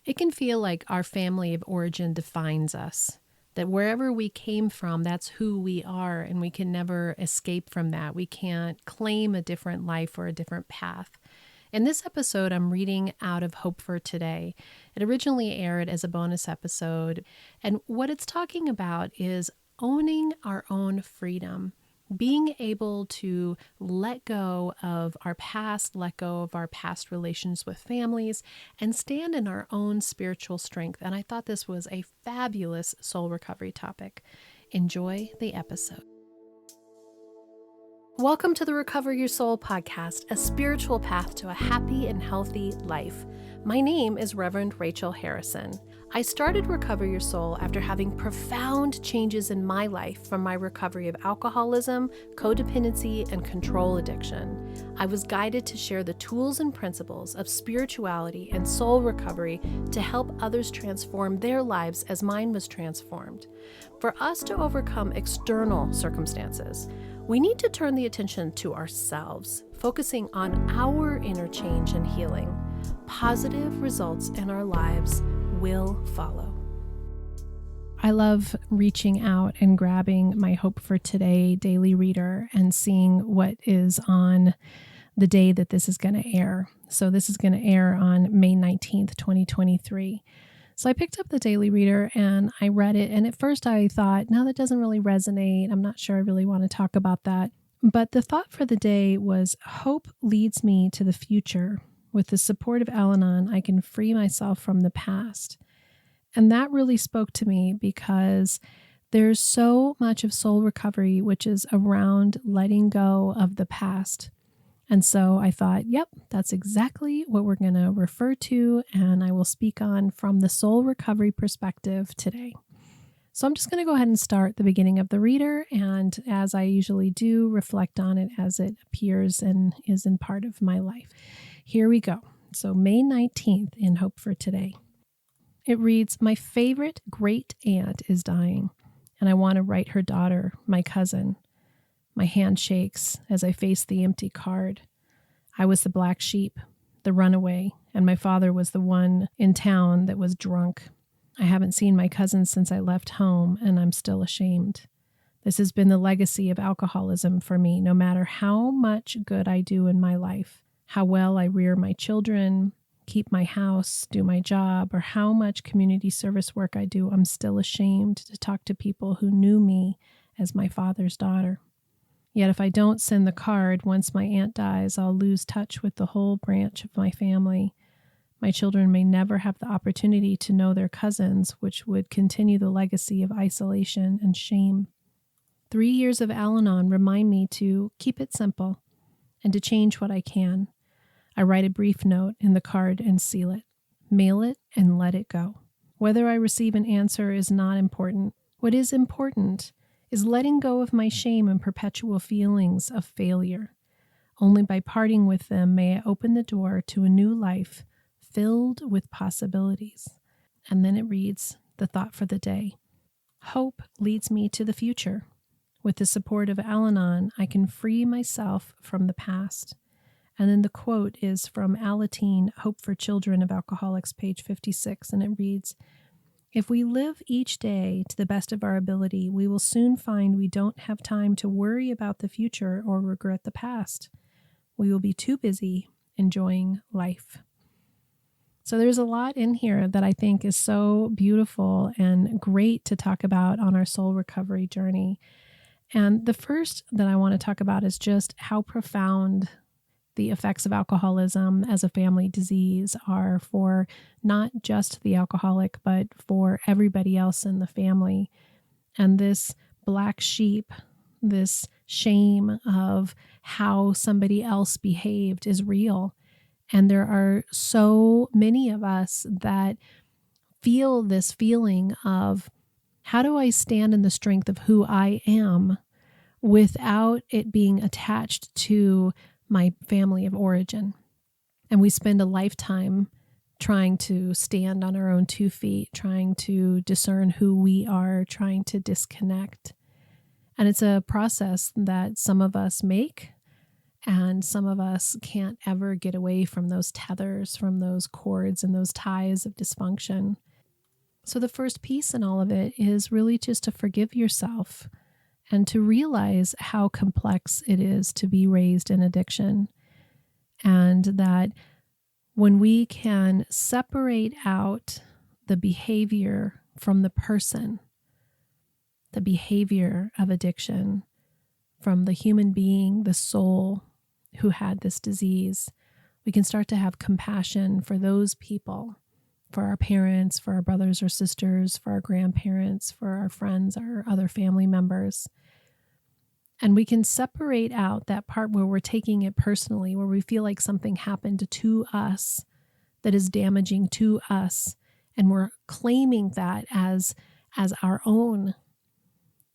It can feel like our family of origin defines us, that wherever we came from, that's who we are, and we can never escape from that. We can't claim a different life or a different path. In this episode, I'm reading out of Hope for Today. It originally aired as a bonus episode, and what it's talking about is owning our own freedom. Being able to let go of our past, let go of our past relations with families, and stand in our own spiritual strength. And I thought this was a fabulous soul recovery topic. Enjoy the episode. Welcome to the Recover Your Soul podcast, a spiritual path to a happy and healthy life. My name is Rev Rachel Harrison. I started Recover Your Soul after having profound changes in my life from my recovery of alcoholism, codependency, and control addiction. I was guided to share the tools and principles of spirituality and soul recovery to help others transform their lives as mine was transformed. For us to overcome external circumstances, we need to turn the attention to ourselves, focusing on our inner change and healing. Positive results in our lives will follow. I love reaching out and grabbing my Hope for Today daily reader and seeing what is on the day that this is going to air. So this is going to air on May 19th, 2023. So I picked up the daily reader and I read it. And at first I thought, no, that doesn't really resonate. I'm not sure I really want to talk about that. But the thought for the day was, hope leads me to the future. With the support of Al-Anon, I can free myself from the past. And that really spoke to me because there's so much of soul recovery, which is around letting go of the past. And so I thought, yep, that's exactly what we're going to refer to, and I will speak on from the soul recovery perspective today. So I'm just going to go ahead and start the beginning of the reader, and as I usually do, reflect on it as it appears and is in part of my life. Here we go. So May 19th in Hope for Today. It reads, my favorite great aunt is dying, and I want to write her daughter, my cousin. My hand shakes as I face the empty card. I was the black sheep, the runaway, and my father was the one in town that was drunk. I haven't seen my cousin since I left home, and I'm still ashamed. This has been the legacy of alcoholism for me, no matter how much good I do in my life, how well I rear my children, keep my house, do my job, or how much community service work I do, I'm still ashamed to talk to people who knew me as my father's daughter. Yet if I don't send the card, once my aunt dies, I'll lose touch with the whole branch of my family. My children may never have the opportunity to know their cousins, which would continue the legacy of isolation and shame. 3 years of Al-Anon remind me to keep it simple and to change what I can. I write a brief note in the card and seal it, mail it, and let it go. Whether I receive an answer is not important. What is important is letting go of my shame and perpetual feelings of failure. Only by parting with them may I open the door to a new life filled with possibilities. And then it reads, the thought for the day. Hope leads me to the future. With the support of Al-Anon, I can free myself from the past. And then the quote is from Al-Anon, Hope for Children of Alcoholics, page 56, and it reads, if we live each day to the best of our ability, we will soon find we don't have time to worry about the future or regret the past. We will be too busy enjoying life. So there's a lot in here that I think is so beautiful and great to talk about on our soul recovery journey. And the first that I want to talk about is just how profound the effects of alcoholism as a family disease are for not just the alcoholic, but for everybody else in the family. And this black sheep, this shame of how somebody else behaved is real. And there are so many of us that feel this feeling of, how do I stand in the strength of who I am without it being attached to my family of origin? And we spend a lifetime trying to stand on our own 2 feet, trying to discern who we are, trying to disconnect. And it's a process that some of us make And some of us can't ever get away from those tethers, from those cords and those ties of dysfunction. So the first piece in all of it is really just to forgive yourself and to realize how complex it is to be raised in addiction. And that when we can separate out the behavior from the person, the behavior of addiction from the human being, the soul who had this disease, we can start to have compassion for those people, for our parents, for our brothers or sisters, for our grandparents, for our friends, our other family members. And we can separate out that part where we're taking it personally, where we feel like something happened to us that is damaging to us, and we're claiming that as our own,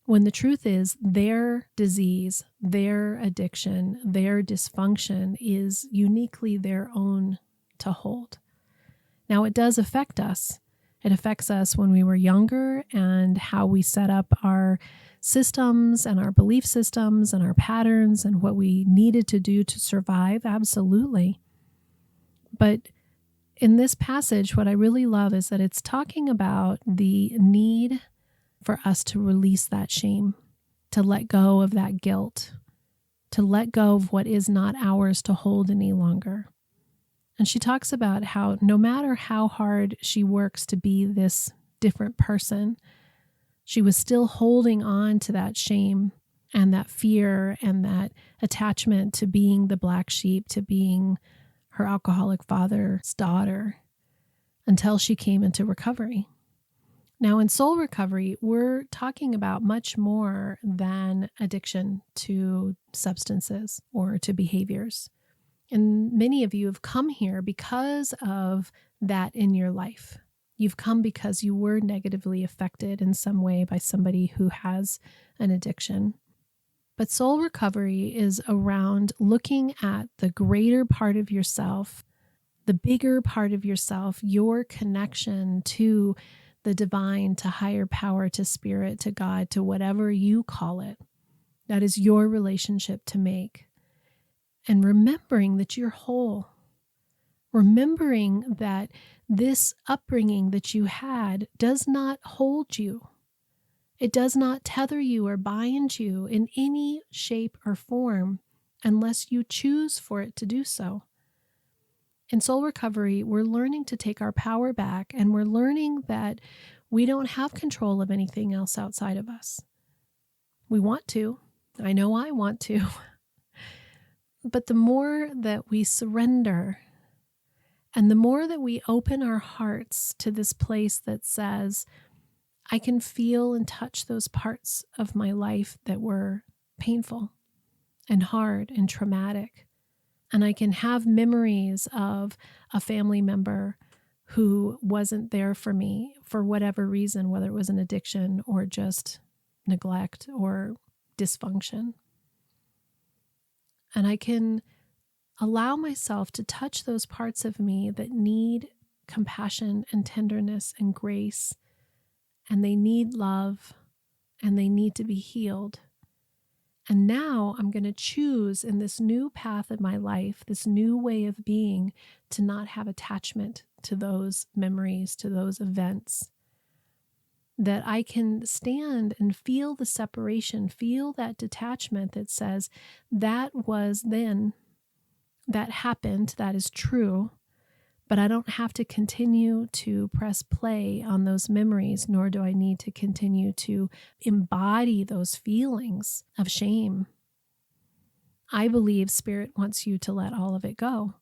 when the truth is their disease, their addiction, their dysfunction is uniquely their own to hold. Now, it does affect us. It affects us when we were younger and how we set up our systems and our belief systems and our patterns and what we needed to do to survive. Absolutely. But in this passage, what I really love is that it's talking about the need for us to release that shame, to let go of that guilt, to let go of what is not ours to hold any longer. And she talks about how no matter how hard she works to be this different person, she was still holding on to that shame and that fear and that attachment to being the black sheep, to being her alcoholic father's daughter, until she came into recovery. Now, in soul recovery, we're talking about much more than addiction to substances or to behaviors. And many of you have come here because of that in your life. You've come because you were negatively affected in some way by somebody who has an addiction. But soul recovery is around looking at the greater part of yourself, the bigger part of yourself, your connection to the divine, to higher power, to spirit, to God, to whatever you call it. That is your relationship to make. And remembering that you're whole. Remembering that this upbringing that you had does not hold you. It does not tether you or bind you in any shape or form unless you choose for it to do so. In soul recovery, we're learning to take our power back, and we're learning that we don't have control of anything else outside of us. We want to. I know I want to. But the more that we surrender and the more that we open our hearts to this place that says, I can feel and touch those parts of my life that were painful and hard and traumatic. And I can have memories of a family member who wasn't there for me for whatever reason, whether it was an addiction or just neglect or dysfunction. And I can allow myself to touch those parts of me that need compassion and tenderness and grace, and they need love, and they need to be healed. And now I'm going to choose in this new path of my life, this new way of being, to not have attachment to those memories, to those events. That I can stand and feel the separation, feel that detachment that says, that was then, that happened, that is true, but I don't have to continue to press play on those memories, nor do I need to continue to embody those feelings of shame. I believe Spirit wants you to let all of it go.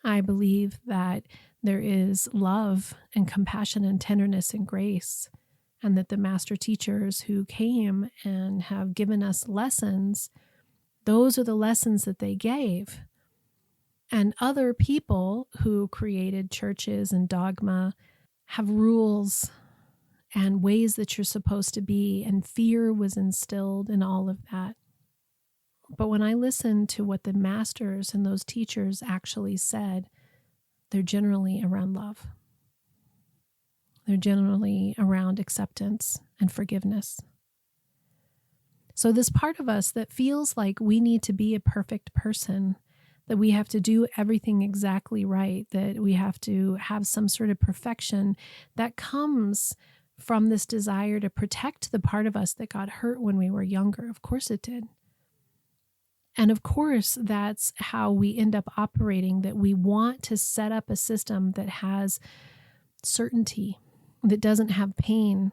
I believe that there is love and compassion and tenderness and grace, and that the master teachers who came and have given us lessons, those are the lessons that they gave. And other people who created churches and dogma have rules and ways that you're supposed to be, and fear was instilled in all of that. But when I listen to what the masters and those teachers actually said, they're generally around love. They're generally around acceptance and forgiveness. So this part of us that feels like we need to be a perfect person, that we have to do everything exactly right, that we have to have some sort of perfection, that comes from this desire to protect the part of us that got hurt when we were younger. Of course it did. And of course, that's how we end up operating, that we want to set up a system that has certainty, that doesn't have pain,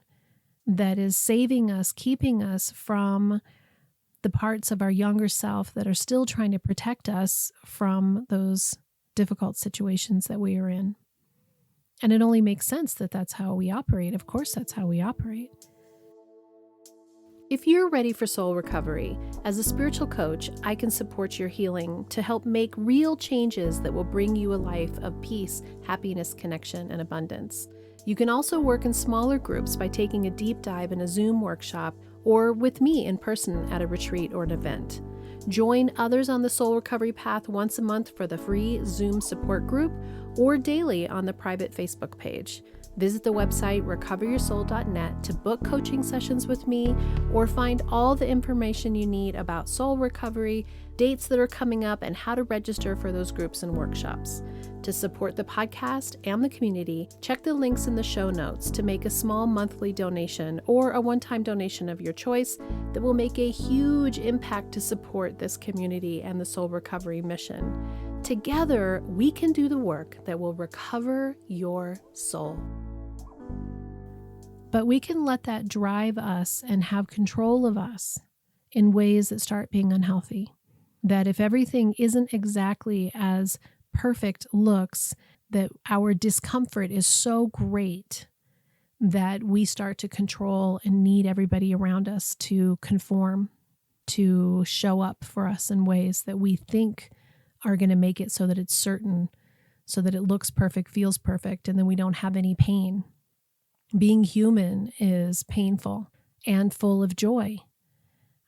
that is saving us, keeping us from the parts of our younger self that are still trying to protect us from those difficult situations that we are in. And it only makes sense that that's how we operate. Of course, that's how we operate. If you're ready for soul recovery, as a spiritual coach, I can support your healing to help make real changes that will bring you a life of peace, happiness, connection, and abundance. You can also work in smaller groups by taking a deep dive in a Zoom workshop or with me in person at a retreat or an event. Join others on the soul recovery path once a month for the free Zoom support group or daily on the private Facebook page. Visit the website recoveryoursoul.net to book coaching sessions with me or find all the information you need about soul recovery, dates that are coming up, and how to register for those groups and workshops. To support the podcast and the community, check the links in the show notes to make a small monthly donation or a one-time donation of your choice that will make a huge impact to support this community and the soul recovery mission. Together, we can do the work that will recover your soul. But we can let that drive us and have control of us in ways that start being unhealthy. That if everything isn't exactly as perfect looks, that our discomfort is so great that we start to control and need everybody around us to conform, to show up for us in ways that we think are going to make it so that it's certain, so that it looks perfect, feels perfect, and then we don't have any pain. Being human is painful and full of joy.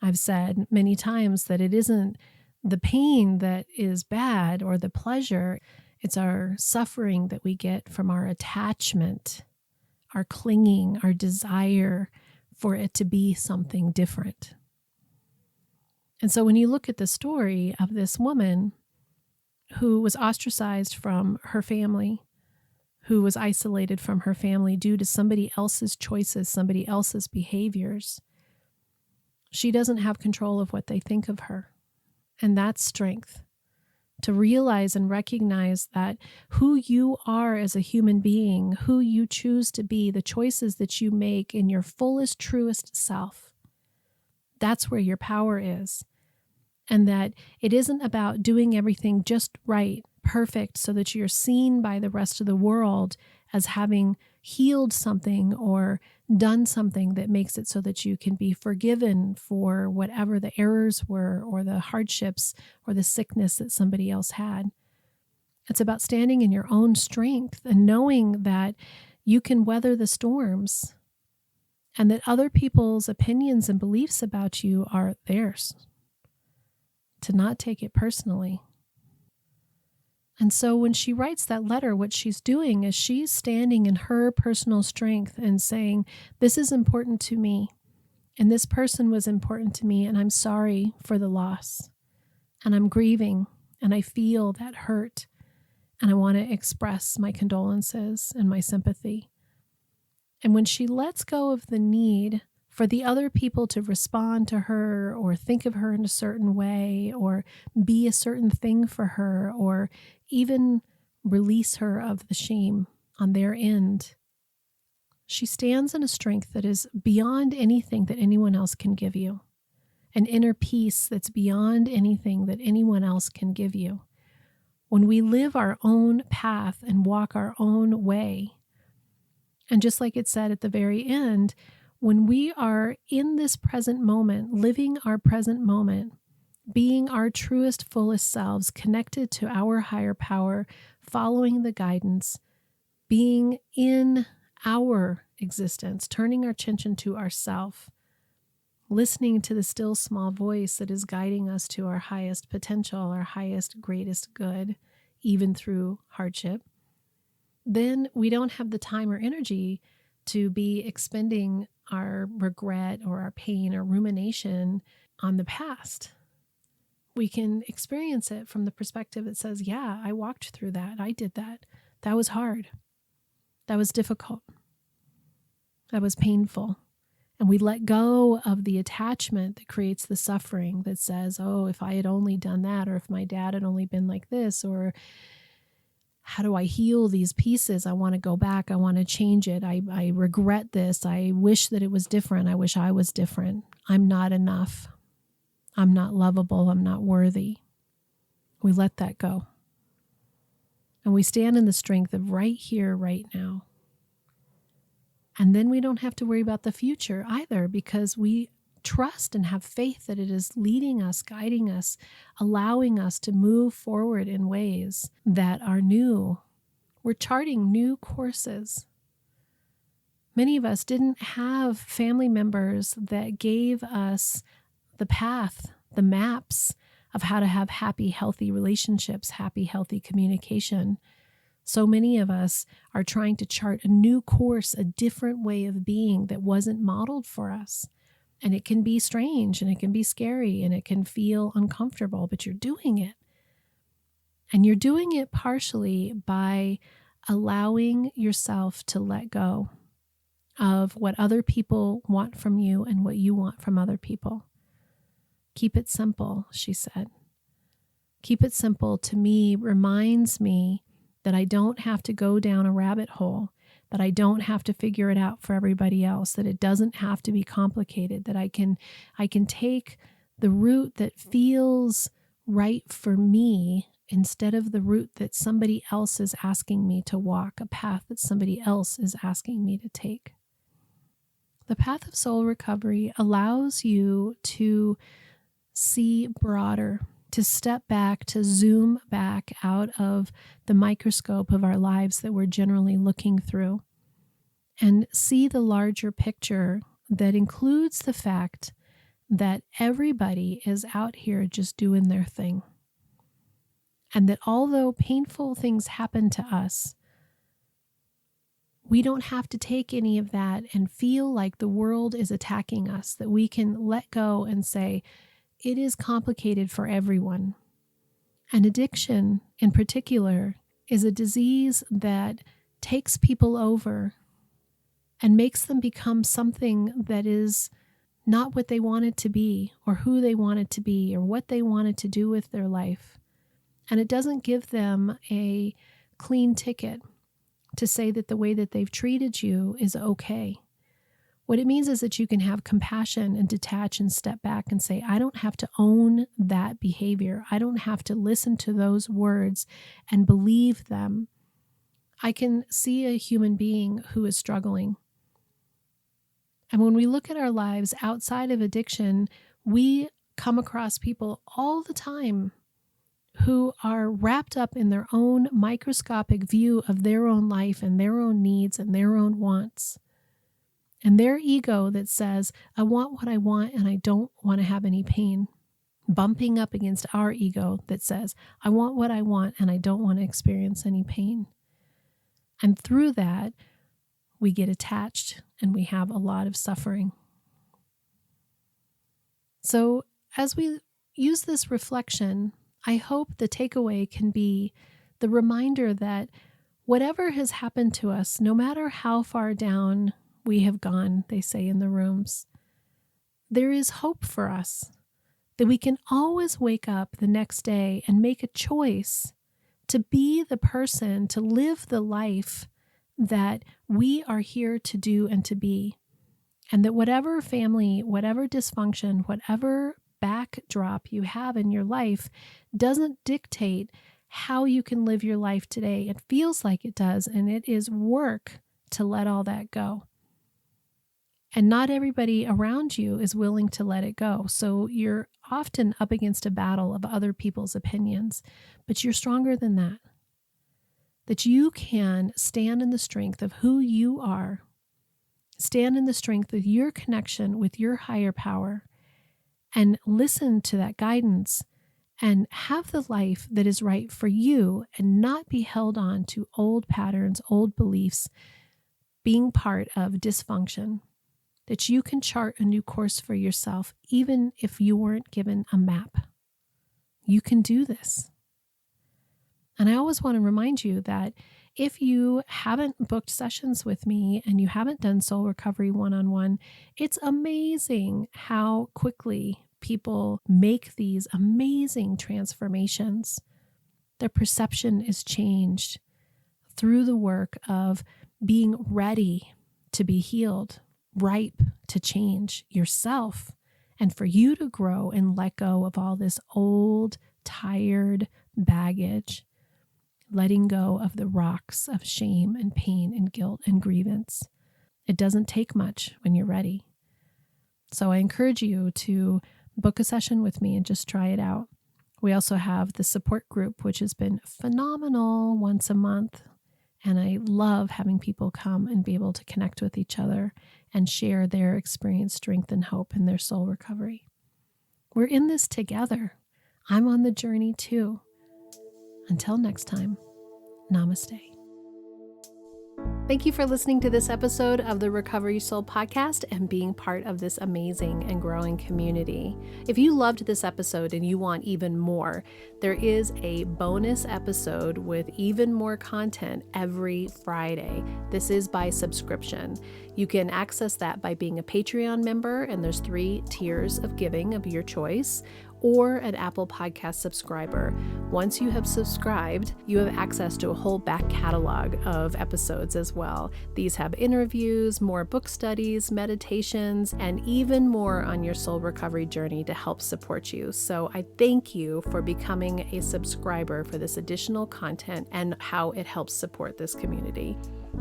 I've said many times that it isn't the pain that is bad or the pleasure. It's our suffering that we get from our attachment, our clinging, our desire for it to be something different. And so when you look at the story of this woman who was ostracized from her family, who was isolated from her family due to somebody else's choices, somebody else's behaviors, she doesn't have control of what they think of her. And that's strength. To realize and recognize that who you are as a human being, who you choose to be, the choices that you make in your fullest, truest self, that's where your power is. And that it isn't about doing everything just right, perfect, so that you're seen by the rest of the world as having healed something or done something that makes it so that you can be forgiven for whatever the errors were or the hardships or the sickness that somebody else had. It's about standing in your own strength and knowing that you can weather the storms and that other people's opinions and beliefs about you are theirs. To not take it personally. And so when she writes that letter, what she's doing is she's standing in her personal strength and saying, this is important to me, and this person was important to me, and I'm sorry for the loss, and I'm grieving, and I feel that hurt, and I want to express my condolences and my sympathy. And when she lets go of the need for the other people to respond to her or think of her in a certain way or be a certain thing for her or even release her of the shame on their end, she stands in a strength that is beyond anything that anyone else can give you, an inner peace that's beyond anything that anyone else can give you. When we live our own path and walk our own way, and just like it said at the very end, when we are in this present moment, living our present moment, being our truest, fullest selves, connected to our higher power, following the guidance, being in our existence, turning our attention to ourself, listening to the still small voice that is guiding us to our highest potential, our highest, greatest good, even through hardship, then we don't have the time or energy to be expending our regret or our pain or rumination on the past. We can experience it from the perspective that says, yeah, I walked through that. I did that. That was hard. That was difficult. That was painful. And we let go of the attachment that creates the suffering that says, oh, if I had only done that, or if my dad had only been like this, or how do I heal these pieces? I want to go back. I want to change it. I regret this. I wish that it was different. I wish I was different. I'm not enough. I'm not lovable. I'm not worthy. We let that go. And we stand in the strength of right here, right now. And then we don't have to worry about the future either, because we trust and have faith that it is leading us, guiding us, allowing us to move forward in ways that are new. We're charting new courses. Many of us didn't have family members that gave us the path, the maps of how to have happy, healthy relationships, happy, healthy communication. So many of us are trying to chart a new course, a different way of being that wasn't modeled for us. And it can be strange, and it can be scary, and it can feel uncomfortable, but you're doing it. And you're doing it partially by allowing yourself to let go of what other people want from you and what you want from other people. Keep it simple, she said. Keep it simple to me reminds me that I don't have to go down a rabbit hole, that I don't have to figure it out for everybody else, that it doesn't have to be complicated, that I can take the route that feels right for me instead of the route that somebody else is asking me to walk, a path that somebody else is asking me to take. The path of soul recovery allows you to see broader, to step back, to zoom back out of the microscope of our lives that we're generally looking through, and see the larger picture that includes the fact that everybody is out here just doing their thing. And that although painful things happen to us, we don't have to take any of that and feel like the world is attacking us, that we can let go and say, it is complicated for everyone. And addiction, in particular, is a disease that takes people over and makes them become something that is not what they wanted to be, or who they wanted to be, or what they wanted to do with their life. And it doesn't give them a clean ticket to say that the way that they've treated you is okay. What it means is that you can have compassion and detach and step back and say, I don't have to own that behavior. I don't have to listen to those words and believe them. I can see a human being who is struggling. And when we look at our lives outside of addiction, we come across people all the time who are wrapped up in their own microscopic view of their own life and their own needs and their own wants. And their ego that says, I want what I want and I don't want to have any pain, bumping up against our ego that says, I want what I want and I don't want to experience any pain. And through that, we get attached and we have a lot of suffering. So as we use this reflection, I hope the takeaway can be the reminder that whatever has happened to us, no matter how far down we have gone, they say in the rooms, there is hope for us, that we can always wake up the next day and make a choice to be the person, to live the life that we are here to do and to be. And that whatever family, whatever dysfunction, whatever backdrop you have in your life doesn't dictate how you can live your life today. It feels like it does, and it is work to let all that go. And not everybody around you is willing to let it go. So you're often up against a battle of other people's opinions, but you're stronger than that. That you can stand in the strength of who you are, stand in the strength of your connection with your higher power, and listen to that guidance and have the life that is right for you and not be held on to old patterns, old beliefs being part of dysfunction, that you can chart a new course for yourself, even if you weren't given a map. You can do this. And I always want to remind you that if you haven't booked sessions with me and you haven't done soul recovery one-on-one, it's amazing how quickly people make these amazing transformations. Their perception is changed through the work of being ready to be healed, ripe to change yourself, and for you to grow and let go of all this old, tired baggage, letting go of the rocks of shame and pain and guilt and grievance. It doesn't take much when you're ready. So I encourage you to book a session with me and just try it out. We also have the support group, which has been phenomenal, once a month. And I love having people come and be able to connect with each other and share their experience, strength, and hope in their soul recovery. We're in this together. I'm on the journey too. Until next time, namaste. Thank you for listening to this episode of the Recover Your Soul podcast and being part of this amazing and growing community. If you loved this episode and you want even more, there is a bonus episode with even more content every Friday. This is by subscription. You can access that by being a Patreon member, and there's 3 tiers of giving of your choice, or an Apple Podcast subscriber. Once you have subscribed, you have access to a whole back catalog of episodes as well. These have interviews, more book studies, meditations, and even more on your soul recovery journey to help support you. So I thank you for becoming a subscriber for this additional content and how it helps support this community.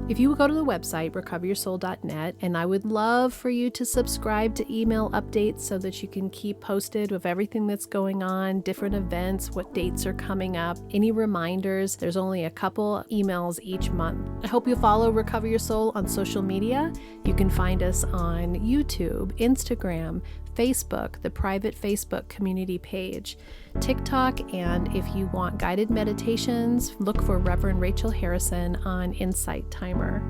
If you would go to the website, recoveryoursoul.net, and I would love for you to subscribe to email updates so that you can keep posted with everything that's going on, different events, what dates are coming up, any reminders. There's only a couple emails each month. I hope you follow Recover Your Soul on social media. You can find us on YouTube, Instagram, Facebook, the private Facebook community page, TikTok, and if you want guided meditations, look for Rev Rachel Harrison on Insight Timer.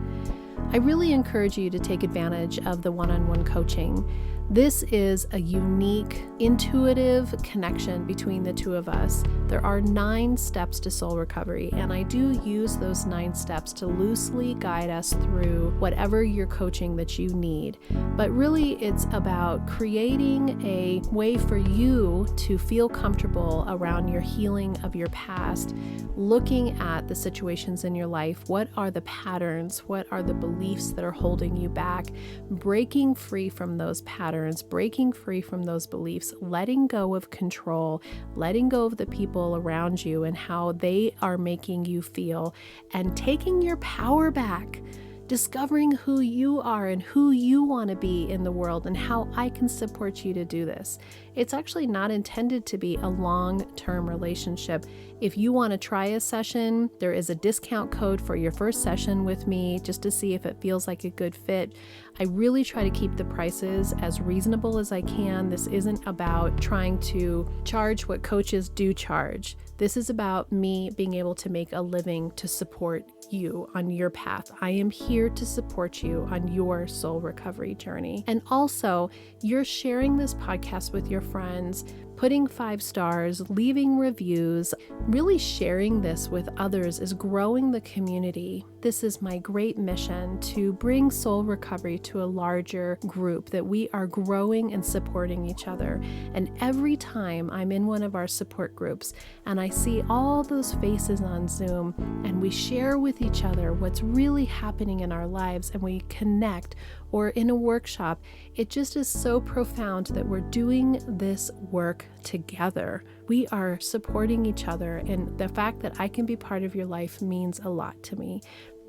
I really encourage you to take advantage of the one-on-one coaching. This is a unique, intuitive connection between the two of us. There are 9 steps to soul recovery, and I do use those 9 steps to loosely guide us through whatever your coaching that you need. But really, it's about creating a way for you to feel comfortable around your healing of your past, looking at the situations in your life. What are the patterns? What are the beliefs that are holding you back? Breaking free from those patterns, breaking free from those beliefs, letting go of control, letting go of the people around you and how they are making you feel, and taking your power back, discovering who you are and who you want to be in the world and how I can support you to do this. It's actually not intended to be a long-term relationship. If you want to try a session, there is a discount code for your first session with me just to see if it feels like a good fit. I really try to keep the prices as reasonable as I can. This isn't about trying to charge what coaches do charge. This is about me being able to make a living to support you on your path. I am here to support you on your soul recovery journey. And also, you're sharing this podcast with your friends, putting 5 stars, leaving reviews, really sharing this with others is growing the community. This is my great mission, to bring soul recovery to a larger group, that we are growing and supporting each other. And every time I'm in one of our support groups and I see all those faces on Zoom and we share with each other what's really happening in our lives and we connect, or in a workshop, it just is so profound that we're doing this work together. We are supporting each other, and the fact that I can be part of your life means a lot to me.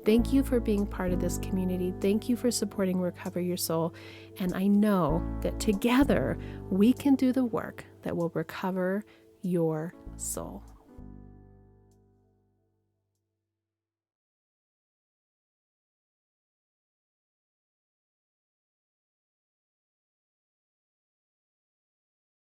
Thank you for being part of this community. Thank you for supporting Recover Your Soul. And I know that together we can do the work that will recover your soul.